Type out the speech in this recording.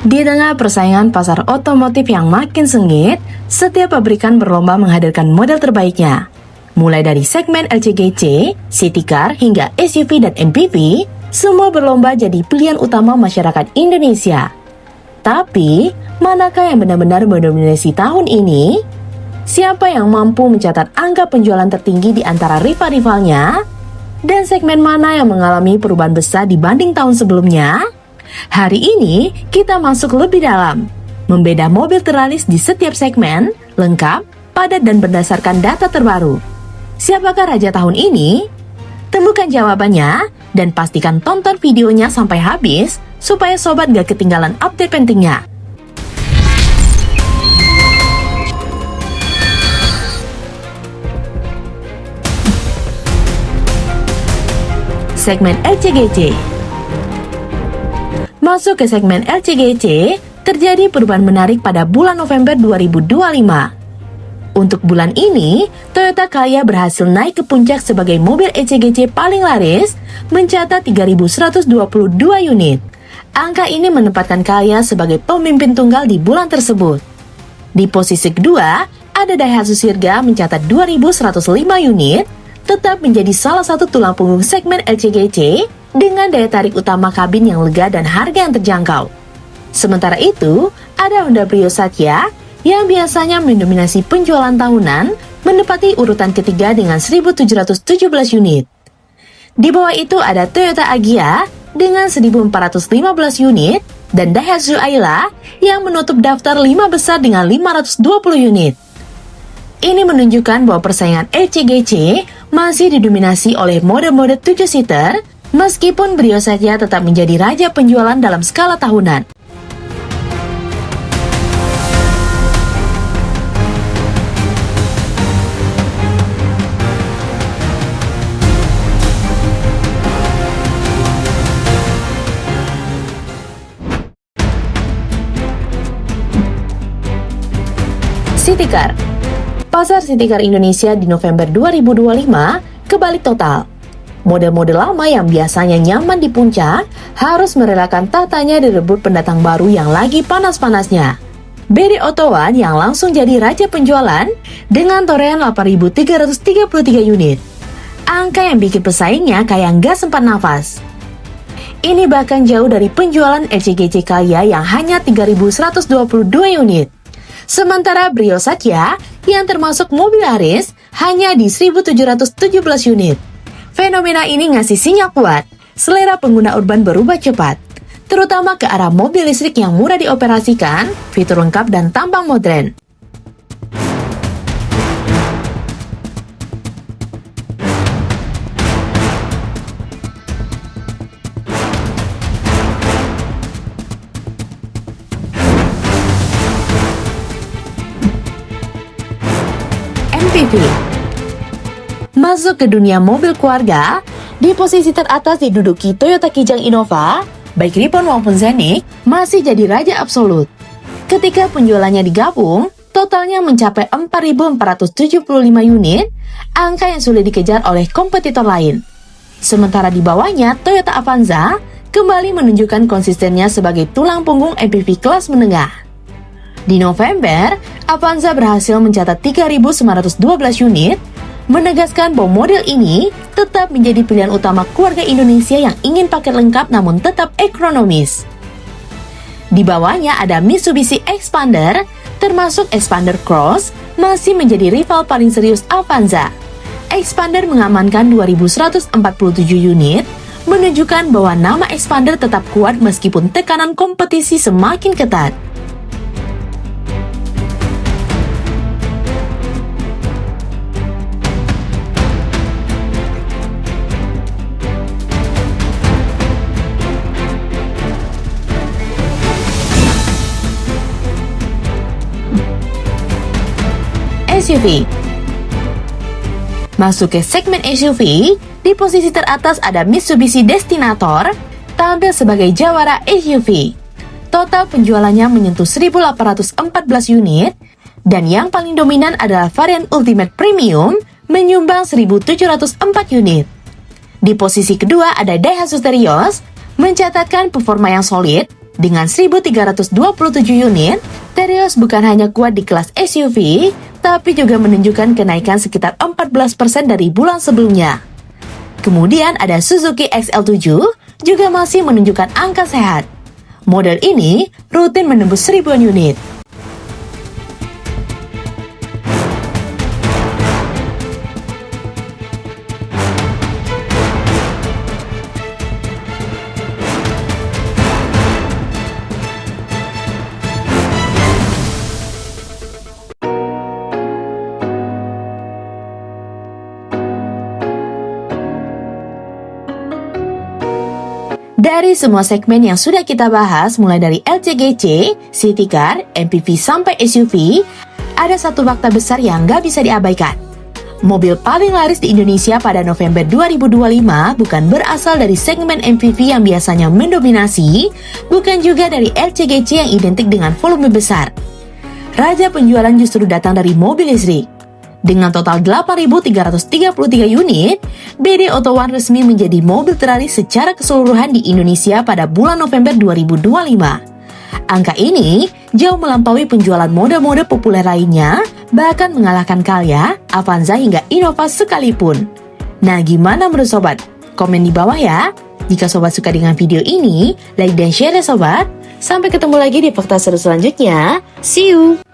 Di tengah persaingan pasar otomotif yang makin sengit, setiap pabrikan berlomba menghadirkan model terbaiknya. Mulai dari segmen LCGC, city car, hingga SUV dan MPV, semua berlomba jadi pilihan utama masyarakat Indonesia. Tapi, manakah yang benar-benar mendominasi tahun ini? Siapa yang mampu mencatat angka penjualan tertinggi di antara rival-rivalnya? Dan segmen mana yang mengalami perubahan besar dibanding tahun sebelumnya? Hari ini, kita masuk lebih dalam, membeda mobil teralis di setiap segmen, lengkap, padat dan berdasarkan data terbaru. Siapakah raja tahun ini? Temukan jawabannya, dan pastikan tonton videonya sampai habis, supaya sobat gak ketinggalan update pentingnya. Segmen LCGC. Masuk ke segmen LCGC, terjadi perubahan menarik pada bulan November 2025. Untuk bulan ini, Toyota Calya berhasil naik ke puncak sebagai mobil LCGC paling laris, mencatat 3.122 unit. Angka ini menempatkan Calya sebagai pemimpin tunggal di bulan tersebut. Di posisi kedua, ada Daihatsu Sirga mencatat 2.105 unit, tetap menjadi salah satu tulang punggung segmen LCGC dengan daya tarik utama kabin yang lega dan harga yang terjangkau. Sementara itu, ada Honda Brio Satya yang biasanya mendominasi penjualan tahunan, menempati urutan ketiga dengan 1.717 unit. Di bawah itu ada Toyota Agya dengan 1.415 unit dan Daihatsu Ayla yang menutup daftar 5 besar dengan 520 unit. Ini menunjukkan bahwa persaingan LCGC masih didominasi oleh model-model 7-seater, meskipun Brio Satya tetap menjadi raja penjualan dalam skala tahunan. City Car. Pasar City Car Indonesia di November 2025 kebalik total. Model-model lama yang biasanya nyaman di puncak harus merelakan tahtanya direbut pendatang baru yang lagi panas-panasnya. BD Auto One yang langsung jadi raja penjualan dengan torehan 8.333 unit. Angka yang bikin pesaingnya kayak nggak sempat nafas. Ini bahkan jauh dari penjualan LCGC Calya yang hanya 3.122 unit. Sementara Brio Satya yang termasuk mobil laris hanya di 1.717 unit. Fenomena ini ngasih sinyal kuat, selera pengguna urban berubah cepat, terutama ke arah mobil listrik yang mudah dioperasikan, fitur lengkap dan tampang modern. MPV. Masuk ke dunia mobil keluarga, di posisi teratas diduduki Toyota Kijang Innova, baik Ripon maupun Scenic, masih jadi raja absolut. Ketika penjualannya digabung, totalnya mencapai 4.475 unit, angka yang sulit dikejar oleh kompetitor lain. Sementara di bawahnya, Toyota Avanza kembali menunjukkan konsistennya sebagai tulang punggung MPV kelas menengah. Di November, Avanza berhasil mencatat 3.912 unit, menegaskan bahwa model ini tetap menjadi pilihan utama keluarga Indonesia yang ingin paket lengkap namun tetap ekonomis. Di bawahnya ada Mitsubishi Expander, termasuk Expander Cross, masih menjadi rival paling serius Avanza. Expander mengamankan 2.147 unit, menunjukkan bahwa nama Expander tetap kuat meskipun tekanan kompetisi semakin ketat. SUV. Masuk ke segmen SUV, di posisi teratas ada Mitsubishi Destinator, tampil sebagai jawara SUV. Total penjualannya menyentuh 1.814 unit, dan yang paling dominan adalah varian Ultimate Premium, menyumbang 1.704 unit. Di posisi kedua ada Daihatsu Terios, mencatatkan performa yang solid, Dengan 1.327 unit, Terios bukan hanya kuat di kelas SUV, tapi juga menunjukkan kenaikan sekitar 14% dari bulan sebelumnya. Kemudian ada Suzuki XL7, juga masih menunjukkan angka sehat. Model ini rutin menembus 1.000-an unit. Dari semua segmen yang sudah kita bahas, mulai dari LCGC, City Car, MPV sampai SUV, ada satu fakta besar yang nggak bisa diabaikan. Mobil paling laris di Indonesia pada November 2025 bukan berasal dari segmen MPV yang biasanya mendominasi, bukan juga dari LCGC yang identik dengan volume besar. Raja penjualan justru datang dari mobil listrik. Dengan total 8.333 unit, BD Auto One resmi menjadi mobil terlaris secara keseluruhan di Indonesia pada bulan November 2025. Angka ini jauh melampaui penjualan model-model populer lainnya, bahkan mengalahkan Calya, Avanza hingga Innova sekalipun. Nah, gimana menurut sobat? Komen di bawah ya. Jika sobat suka dengan video ini, like dan share ya sobat. Sampai ketemu lagi di fakta seru selanjutnya. See you!